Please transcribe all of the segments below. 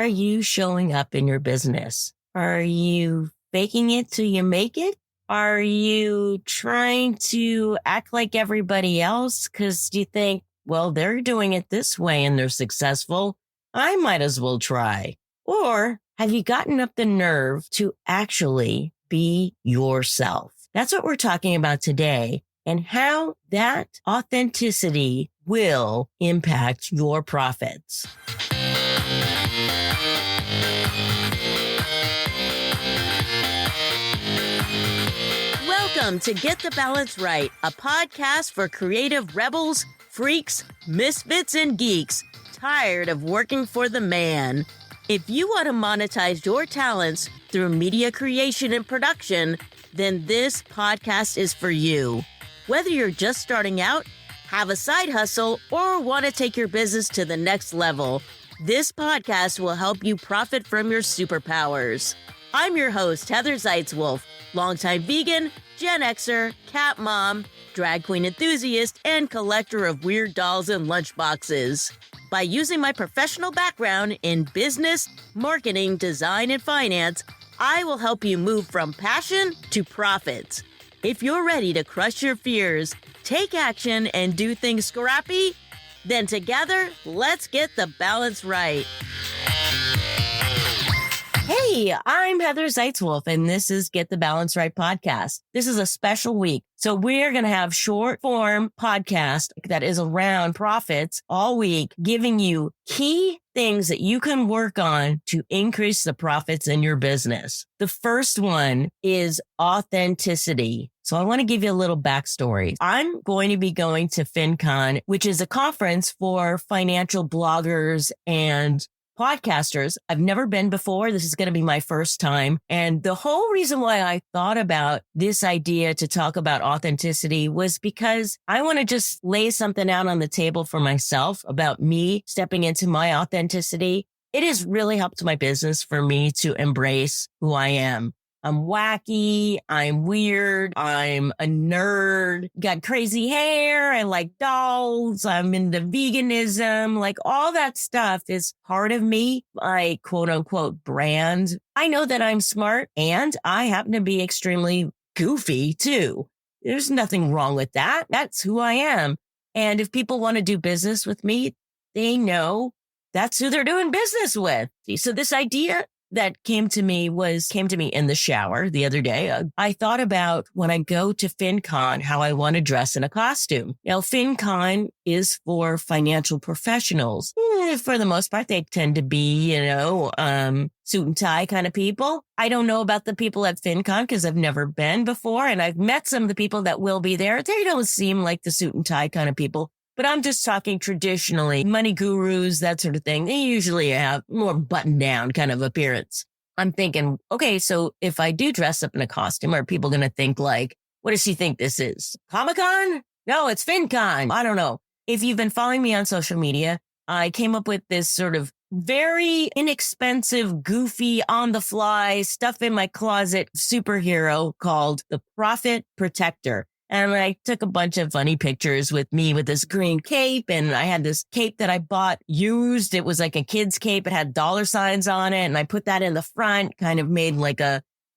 are you showing up in your business? Are you faking it till you make it? Are you trying to act like everybody else because you think, well, they're doing it this way and they're successful, I might as well try? Or have you gotten up the nerve to actually be yourself? That's what we're talking about today, and how that authenticity will impact your profits. Welcome to Get the Balance Right, a podcast for creative rebels, freaks, misfits, and geeks tired of working for the man. If you want to monetize your talents through media creation and production, then this podcast is for you. Whether you're just starting out, have a side hustle, or want to take your business to the next level, this podcast will help you profit from your superpowers. I'm your host, Heather Zeitzwolf, longtime vegan, Gen Xer, cat mom, drag queen enthusiast, and collector of weird dolls and lunchboxes. By using my professional background in business, marketing, design, and finance, I will help you move from passion to profits. If you're ready to crush your fears, take action, and do things scrappy, then together, let's get the balance right. Hey, I'm Heather Zeitzwolf, and this is Get the Balance Right podcast. This is a special week. So we're going to have short form podcast that is around profits all week, giving you key things that you can work on to increase the profits in your business. The first one is authenticity. So I want to give you a little backstory. I'm going to be going to FinCon, which is a conference for financial bloggers and podcasters. I've never been before. This is going to be my first time. And the whole reason why I thought about this idea to talk about authenticity was because I want to just lay something out on the table for myself about me stepping into my authenticity. It has really helped my business for me to embrace who I am. I'm wacky, I'm weird, I'm a nerd, got crazy hair, I like dolls, I'm into veganism, like all that stuff is part of me, my quote unquote brand. I know that I'm smart and I happen to be extremely goofy too. There's nothing wrong with that. That's who I am. And if people want to do business with me, they know that's who they're doing business with. So this idea that came to me in the shower the other day. I thought about when I go to FinCon, how I want to dress in a costume. Now, FinCon is for financial professionals. For the most part, they tend to be, suit and tie kind of people. I don't know about the people at FinCon because I've never been before. And I've met some of the people that will be there. They don't seem like the suit and tie kind of people. But I'm just talking traditionally, money gurus, that sort of thing. They usually have more buttoned down kind of appearance. I'm thinking, okay, so if I do dress up in a costume, are people going to think like, what does she think this is? Comic-Con? No, it's FinCon. I don't know. If you've been following me on social media, I came up with this sort of very inexpensive, goofy, on the fly, stuff in my closet superhero called the Profit Protector. And I took a bunch of funny pictures with me with this green cape. And I had this cape that I bought used. It was like a kid's cape. It had dollar signs on it. And I put that in the front, kind of made like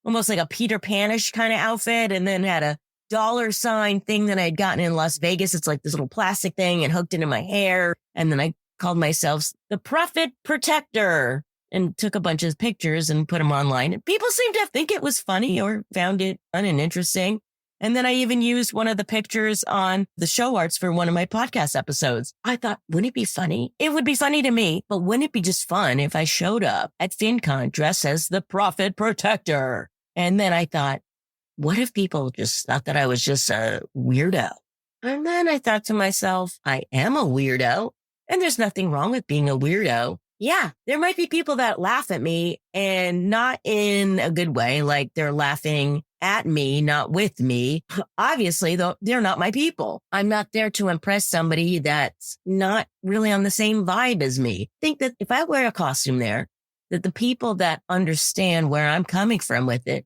almost like a Peter Pan-ish kind of outfit. And then had a dollar sign thing that I had gotten in Las Vegas. It's like this little plastic thing and hooked it in my hair. And then I called myself the Profit Protector and took a bunch of pictures and put them online. And people seemed to think it was funny or found it fun and interesting. And then I even used one of the pictures on the show arts for one of my podcast episodes. I thought, wouldn't it be funny? It would be funny to me, but wouldn't it be just fun if I showed up at FinCon dressed as the Profit Protector? And then I thought, what if people just thought that I was just a weirdo? And then I thought to myself, I am a weirdo, and there's nothing wrong with being a weirdo. Yeah, there might be people that laugh at me and not in a good way, like they're laughing at me, not with me. Obviously, though, they're not my people. I'm not there to impress somebody that's not really on the same vibe as me. I think that if I wear a costume there, that the people that understand where I'm coming from with it,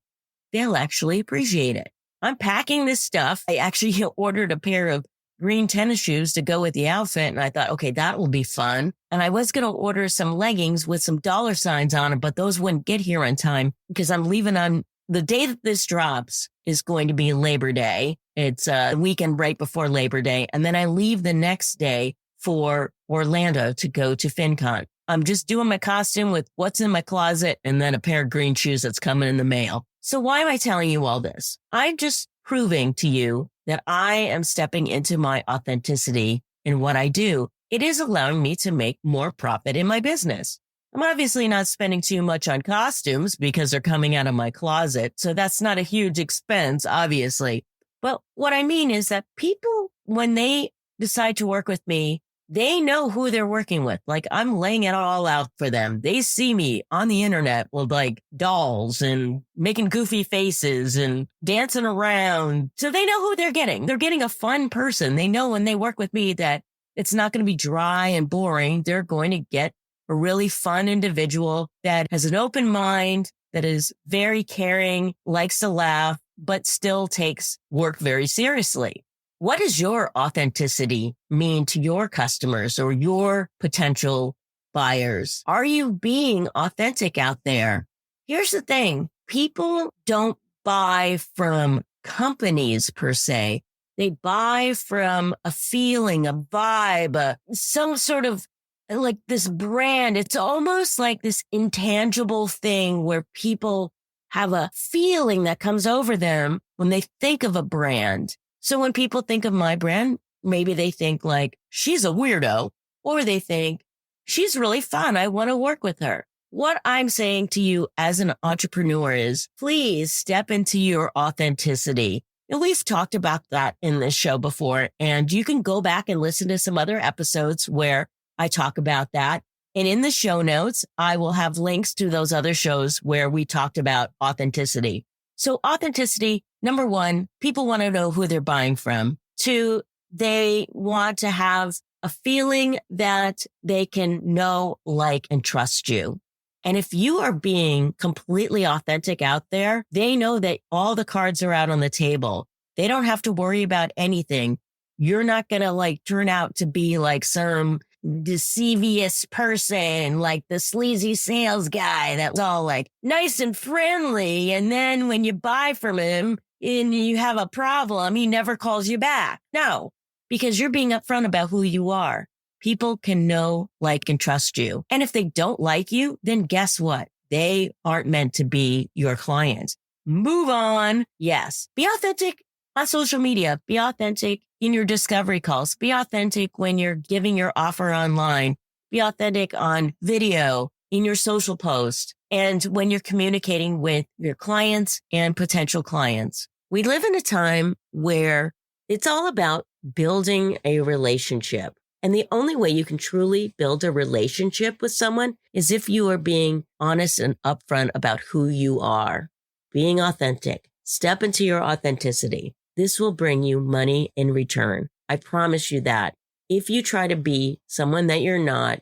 they'll actually appreciate it. I'm packing this stuff. I actually ordered a pair of green tennis shoes to go with the outfit. And I thought, okay, that will be fun. And I was going to order some leggings with some dollar signs on them, but those wouldn't get here on time because I'm leaving on the day that this drops is going to be Labor Day. It's a weekend right before Labor Day. And then I leave the next day for Orlando to go to FinCon. I'm just doing my costume with what's in my closet and then a pair of green shoes that's coming in the mail. So why am I telling you all this? I'm just proving to you that I am stepping into my authenticity in what I do. It is allowing me to make more profit in my business. I'm obviously not spending too much on costumes because they're coming out of my closet. So that's not a huge expense, obviously. But what I mean is that people, when they decide to work with me, they know who they're working with. Like I'm laying it all out for them. They see me on the internet with like dolls and making goofy faces and dancing around. So they know who they're getting. They're getting a fun person. They know when they work with me that it's not going to be dry and boring. They're going to get a really fun individual that has an open mind, that is very caring, likes to laugh, but still takes work very seriously. What does your authenticity mean to your customers or your potential buyers? Are you being authentic out there? Here's the thing. People don't buy from companies per se. They buy from a feeling, a vibe, some sort of like this brand. It's almost like this intangible thing where people have a feeling that comes over them when they think of a brand. So when people think of my brand, maybe they think like, she's a weirdo, or they think she's really fun. I want to work with her. What I'm saying to you as an entrepreneur is please step into your authenticity. And we've talked about that in this show before, and you can go back and listen to some other episodes where I talk about that. And in the show notes, I will have links to those other shows where we talked about authenticity. So authenticity, number one, people want to know who they're buying from. Two, they want to have a feeling that they can know, like, and trust you. And if you are being completely authentic out there, they know that all the cards are out on the table. They don't have to worry about anything. You're not going to like turn out to be like some deceivious person, like the sleazy sales guy that's all like nice and friendly. And then when you buy from him and you have a problem, he never calls you back. No, because you're being upfront about who you are. People can know, like, and trust you. And if they don't like you, then guess what? They aren't meant to be your client. Move on. Yes. Be authentic on social media. Be authentic in your discovery calls. Be authentic when you're giving your offer online. Be authentic on video, in your social post, and when you're communicating with your clients and potential clients. We live in a time where it's all about building a relationship. And the only way you can truly build a relationship with someone is if you are being honest and upfront about who you are. Being authentic. Step into your authenticity. This will bring you money in return. I promise you that. If you try to be someone that you're not,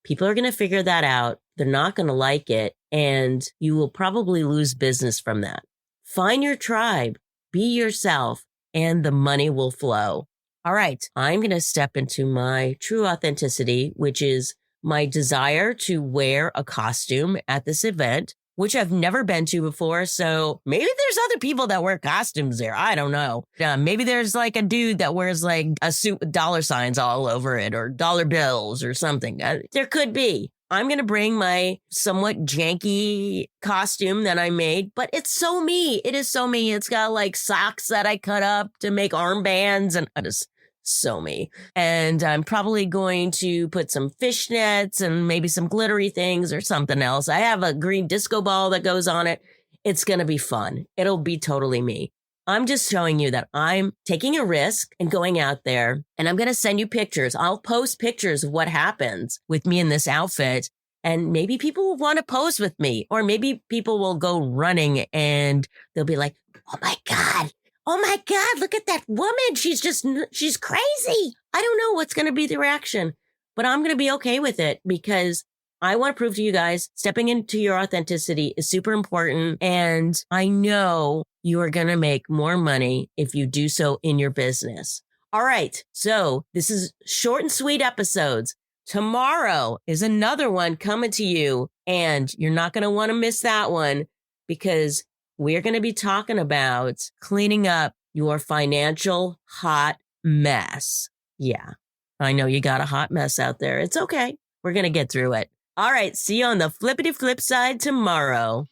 people are going to figure that out. They're not going to like it, and you will probably lose business from that. Find your tribe, be yourself, and the money will flow. All right, I'm going to step into my true authenticity, which is my desire to wear a costume at this event, which I've never been to before. So maybe there's other people that wear costumes there. I don't know. Maybe there's like a dude that wears like a suit with dollar signs all over it or dollar bills or something. There could be. I'm going to bring my somewhat janky costume that I made, but it's so me. It is so me. It's got like socks that I cut up to make armbands, and it is so me. And I'm probably going to put some fishnets and maybe some glittery things or something else. I have a green disco ball that goes on it. It's going to be fun. It'll be totally me. I'm just showing you that I'm taking a risk and going out there, and I'm going to send you pictures. I'll post pictures of what happens with me in this outfit, and maybe people will want to pose with me, or maybe people will go running and they'll be like, oh my God, look at that woman. She's crazy. I don't know what's going to be the reaction, but I'm going to be okay with it because I want to prove to you guys stepping into your authenticity is super important. And I know you are going to make more money if you do so in your business. All right. So this is short and sweet episodes. Tomorrow is another one coming to you, and you're not going to want to miss that one because we're going to be talking about cleaning up your financial hot mess. Yeah, I know you got a hot mess out there. It's okay. We're going to get through it. All right. See you on the flippity flip side tomorrow.